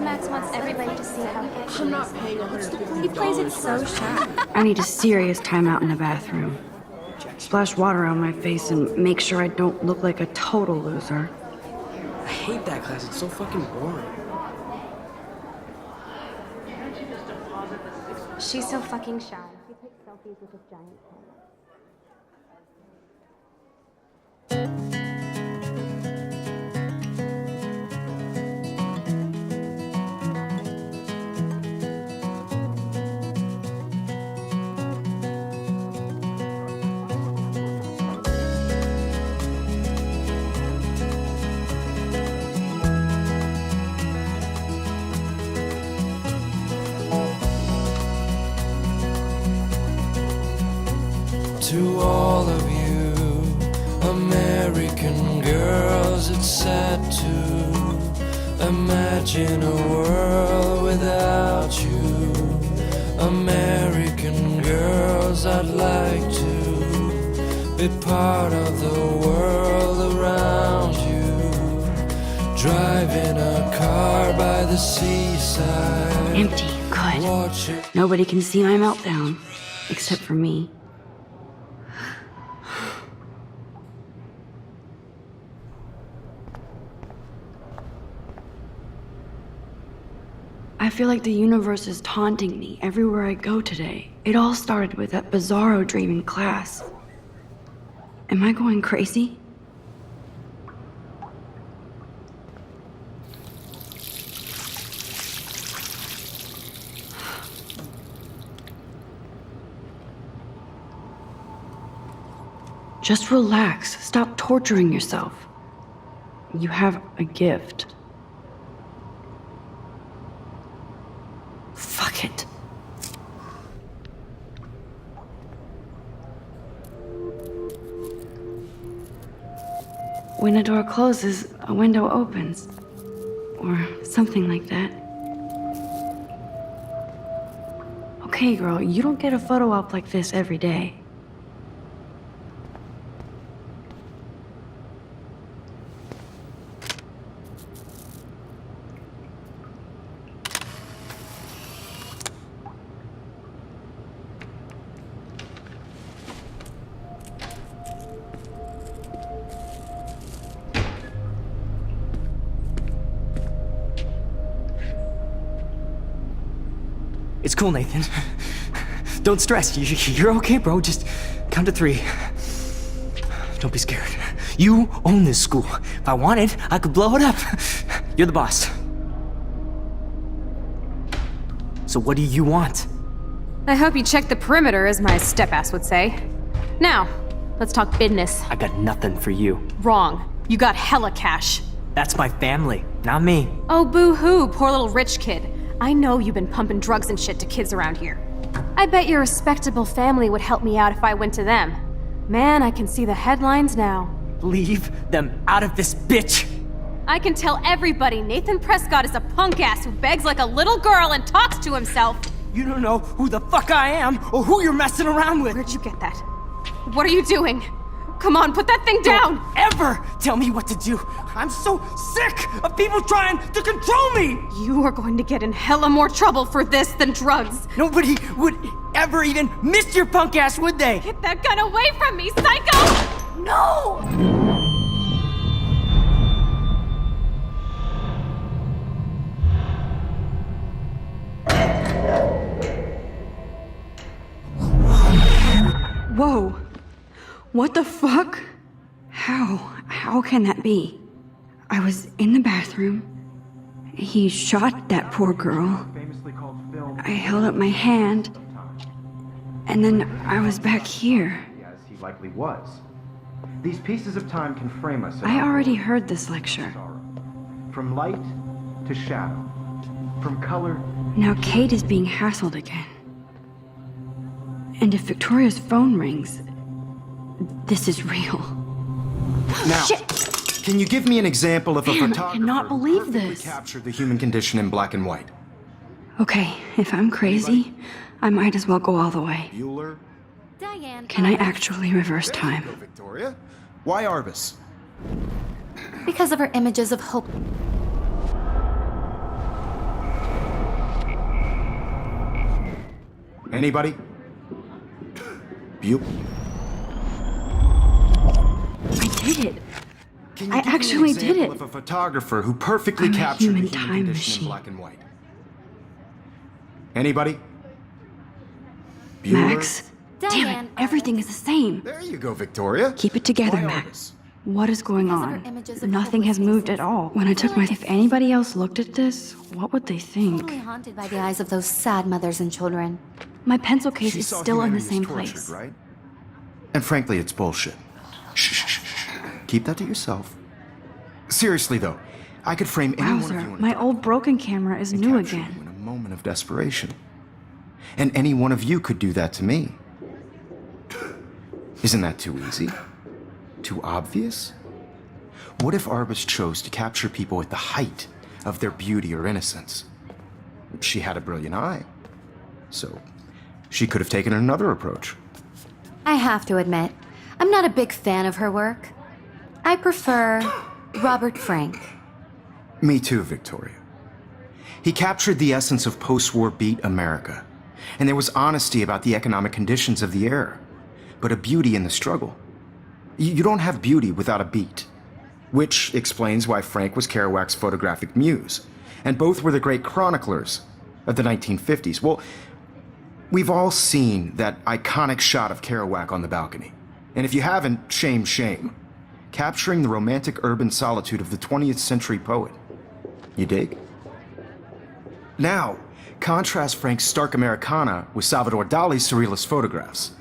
Max wants everybody to see how good I'm not paying $150. he plays it so shy. I need a serious timeout in the bathroom. Splash water on my face and make sure I don't look like a total loser. I hate that class. It's so fucking boring. She's so fucking shy. She takes selfies with a giant camera. To all of you American girls, it's sad to imagine a world without you. American girls, I'd like to be part of the world around you. Driving a car by the seaside. Empty, good. Nobody can see my meltdown, except for me. I feel like the universe is taunting me everywhere I go today. It all started with that bizarro dream in class. Am I going crazy? Just relax. Stop torturing yourself. You have a gift. Fuck it. When a door closes, a window opens. Or something like that. Okay, girl, you don't get a photo op like this every day. It's cool, Nathan. Don't stress. You're okay, bro. Just count to 3. Don't be scared. You own this school. If I wanted, I could blow it up. You're the boss. So what do you want? I hope you check the perimeter, as my step-ass would say. Now, let's talk business. I got nothing for you. Wrong. You got hella cash. That's my family, not me. Oh, boo-hoo, poor little rich kid. I know you've been pumping drugs and shit to kids around here. I bet your respectable family would help me out if I went to them. Man, I can see the headlines now. Leave them out of this bitch! I can tell everybody Nathan Prescott is a punk ass who begs like a little girl and talks to himself. You don't know who the fuck I am or who you're messing around with. Where'd you get that? What are you doing? Come on, put that thing down! Don't ever tell me what to do! I'm so sick of people trying to control me! You are going to get in hella more trouble for this than drugs. Nobody would ever even miss your punk ass, would they? Get that gun away from me, psycho! No! Whoa. What the fuck? How can that be? I was in the bathroom. He shot that poor girl. I held up my hand. And then I was back here. As he likely was. These pieces of time can frame us. I already heard this lecture. From light to shadow. From color. Now Kate is being hassled again. And if Victoria's phone rings, this is real. Now, Shit! Can you give me an example of a Man, I photographer cannot believe who this. captured the human condition in black and white? Okay, if I'm crazy, I might as well go all the way. Bueller? Diane. Can I actually reverse time? There you go, Victoria. Why Arbus? Because of her images of hope. Anybody? You? I did it. Can I you give me actually an example did it. of a photographer who perfectly I'm a captured the human human time condition machine. in black and white? Anybody? Bueller? Max. Damn it, everything is the same. There you go, Victoria. Keep it together, Why Max. Argus? What is going on? Nothing has moved at all. When I took my... If anybody else looked at this, what would they think? Totally haunted by the eyes of those sad mothers and children. My pencil case She is saw still in the humanity as same tortured, place. right? And frankly, it's bullshit. Shh. Keep that to yourself. Seriously, though, I could frame any one of you Wowzer, in a my dark old broken camera is and new capture again. you in a moment of desperation. And any one of you could do that to me. Isn't that too easy? Too obvious? What if Arbus chose to capture people at the height of their beauty or innocence? She had a brilliant eye, so she could have taken another approach. I have to admit, I'm not a big fan of her work. I prefer Robert Frank. Me too, Victoria. He captured the essence of post-war beat America, and there was honesty about the economic conditions of the era, but a beauty in the struggle. You don't have beauty without a beat, which explains why Frank was Kerouac's photographic muse, and both were the great chroniclers of the 1950s. Well, we've all seen that iconic shot of Kerouac on the balcony, and if you haven't, shame. Capturing the romantic urban solitude of the 20th century poet. You dig? Now, contrast Frank's stark Americana with Salvador Dali's surrealist photographs.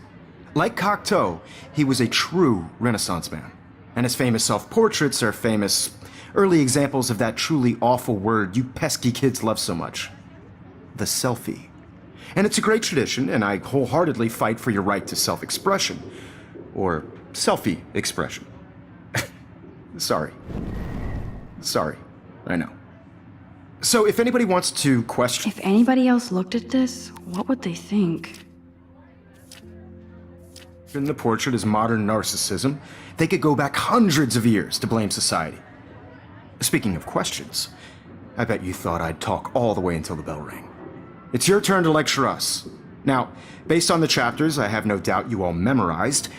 Like Cocteau, he was a true Renaissance man, and his famous self-portraits are famous early examples of that truly awful word you pesky kids love so much. The selfie. And it's a great tradition, and I wholeheartedly fight for your right to self-expression. Or selfie expression. Sorry, I know. So if anybody wants to question... If anybody else looked at this, what would they think? In the portrait as modern narcissism, they could go back hundreds of years to blame society. Speaking of questions, I bet you thought I'd talk all the way until the bell rang. It's your turn to lecture us. Now, based on the chapters I have no doubt you all memorized,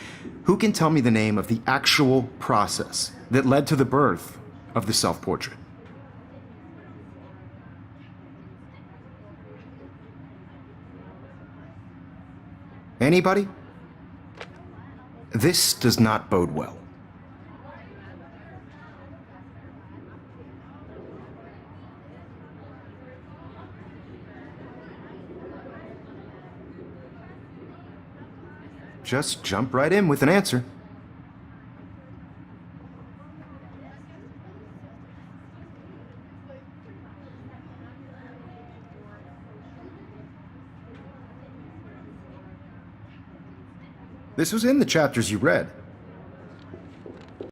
who can tell me the name of the actual process that led to the birth of the self-portrait? Anybody? This does not bode well. Just jump right in with an answer. This was in the chapters you read.